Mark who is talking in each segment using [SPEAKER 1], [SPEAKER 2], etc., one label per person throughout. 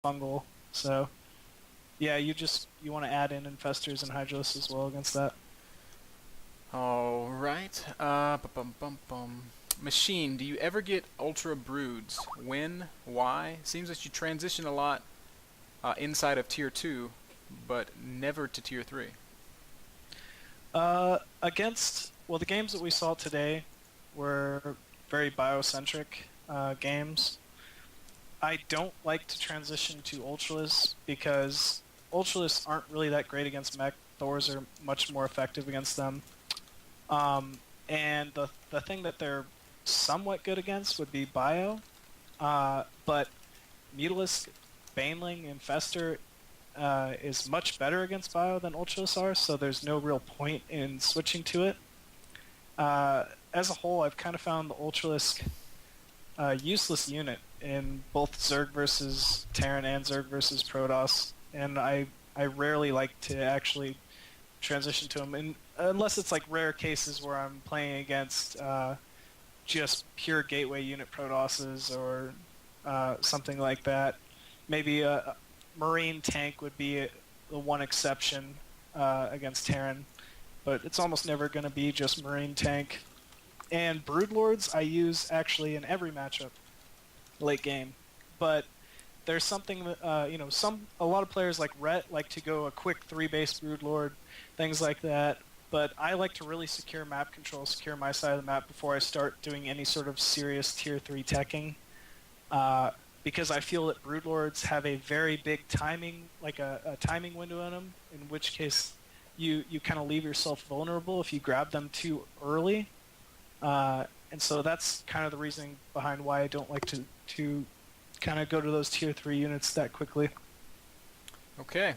[SPEAKER 1] fungal. So yeah, you want to add in infestors and hydralis as well against that.
[SPEAKER 2] All right. Bum bum bum. Machine, do you ever get ultra broods? When? Why? Seems that you transition a lot inside of tier 2, but never to tier 3.
[SPEAKER 1] Against the games that we saw today were very biocentric games. I don't like to transition to Ultralis because Ultralis aren't really that great against mech. Thors are much more effective against them. And the thing that they're somewhat good against would be Bio. But Mutalisk, Baneling, Infestor is much better against Bio than Ultralis are, so there's no real point in switching to it. As a whole, I've kind of found the Ultralisk useless unit in both Zerg versus Terran and Zerg versus Protoss, and I rarely like to actually transition to them, unless it's like rare cases where I'm playing against just pure gateway unit Protosses or something like that. Maybe a Marine tank would be the one exception against Terran, but it's almost never going to be just Marine tank. And Broodlords I use actually in every matchup late game, but there's something that a lot of players like Rhett like to go a quick 3-base Broodlord, things like that. But I like to really secure map control, secure my side of the map before I start doing any sort of serious tier 3 teching, because I feel that Broodlords have a very big timing, like a timing window in them, in which case you kind of leave yourself vulnerable if you grab them too early. And so that's kind of the reasoning behind why I don't like to kind of go to those tier 3 units that quickly.
[SPEAKER 2] Okay.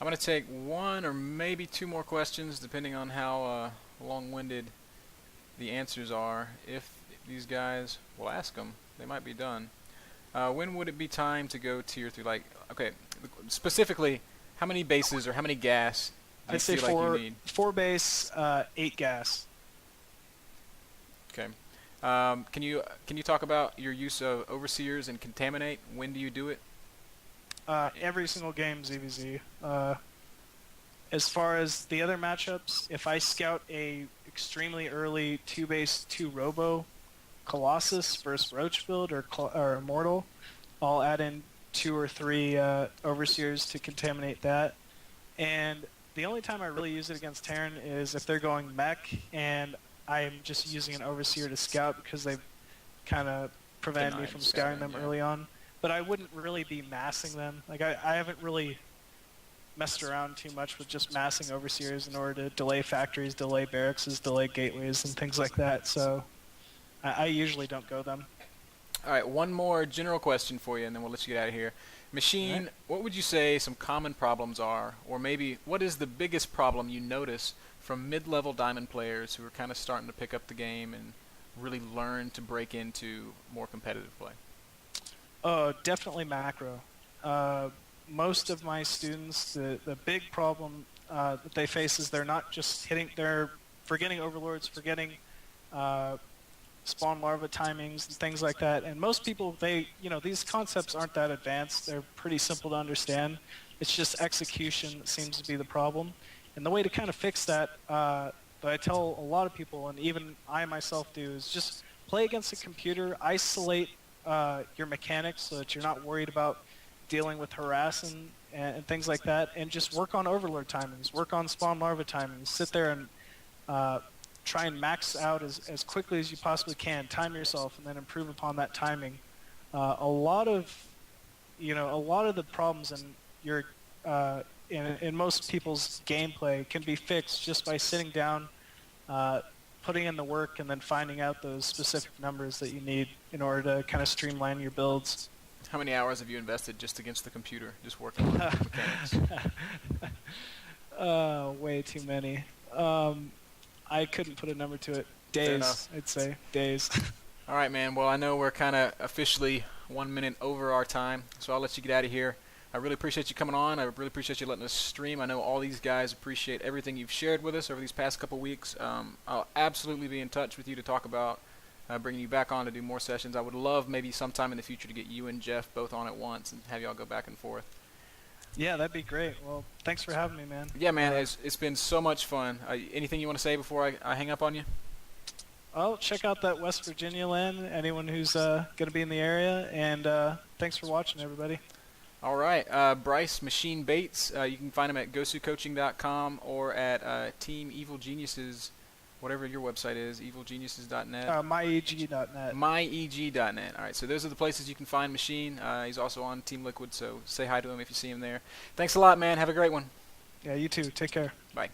[SPEAKER 2] I'm going to take one or maybe two more questions, depending on how long-winded the answers are. If these guys will ask them, they might be done. When would it be time to go tier 3? Like, okay, specifically, how many bases or how many gas do you
[SPEAKER 1] I'd say
[SPEAKER 2] feel like you need?
[SPEAKER 1] 4 base, 8 gas.
[SPEAKER 2] Okay. Can you talk about your use of overseers and contaminate? When do you do it?
[SPEAKER 1] Every single game ZvZ. As far as the other matchups, if I scout a extremely early 2-base 2 Robo Colossus versus Roach build or Immortal, I'll add in 2 or 3 overseers to contaminate that. And the only time I really use it against Terran is if they're going mech and I'm just using an overseer to scout because they've kind of prevented me from scouting them early on. But I wouldn't really be massing them. Like I haven't really messed around too much with just massing overseers in order to delay factories, delay barracks, delay gateways, and things like that. So I usually don't go them.
[SPEAKER 2] All right, one more general question for you, and then we'll let you get out of here. Machine,
[SPEAKER 1] Right.
[SPEAKER 2] what would you say some common problems are, or maybe what is the biggest problem you notice from mid-level diamond players who are kind of starting to pick up the game and really learn to break into more competitive play?
[SPEAKER 1] Oh, definitely macro. Most of my students, the big problem that they face is they're not just they're forgetting overlords, forgetting spawn larva timings and things like that. And most people, these concepts aren't that advanced. They're pretty simple to understand. It's just execution that seems to be the problem. And the way to kind of fix that, that I tell a lot of people, and even I myself do, is just play against a computer, isolate your mechanics so that you're not worried about dealing with harassing and things like that, and just work on overlord timings, work on spawn larva timings, sit there and try and max out as quickly as you possibly can, time yourself, and then improve upon that timing. A lot of the problems in your in most people's gameplay can be fixed just by sitting down, putting in the work, and then finding out those specific numbers that you need in order to kind of streamline your builds.
[SPEAKER 2] How many hours have you invested just against the computer, just working on mechanics?
[SPEAKER 1] Way too many. I couldn't put a number to it. Days, I'd say. Days.
[SPEAKER 2] All right, man. Well, I know we're kind of officially 1 minute over our time, so I'll let you get out of here. I really appreciate you coming on. I really appreciate you letting us stream. I know all these guys appreciate everything you've shared with us over these past couple weeks. I'll absolutely be in touch with you to talk about bringing you back on to do more sessions. I would love maybe sometime in the future to get you and Jeff both on at once and have y'all go back and forth.
[SPEAKER 1] Yeah, that'd be great. Well, thanks for having me, man.
[SPEAKER 2] Yeah, man, it's been so much fun. Anything you want to say before I hang up on you?
[SPEAKER 1] Oh, check out that West Virginia land, anyone who's going to be in the area, and thanks for watching, everybody.
[SPEAKER 2] All right, Bryce Machine Baits, you can find him at gosucoaching.com or at Team Evil Geniuses, whatever your website is, evilgeniuses.net.
[SPEAKER 1] myeg.net.
[SPEAKER 2] myeg.net. All right, so those are the places you can find Machine. He's also on Team Liquid, so say hi to him if you see him there. Thanks a lot, man. Have a great one.
[SPEAKER 1] Yeah, you too. Take care.
[SPEAKER 2] Bye.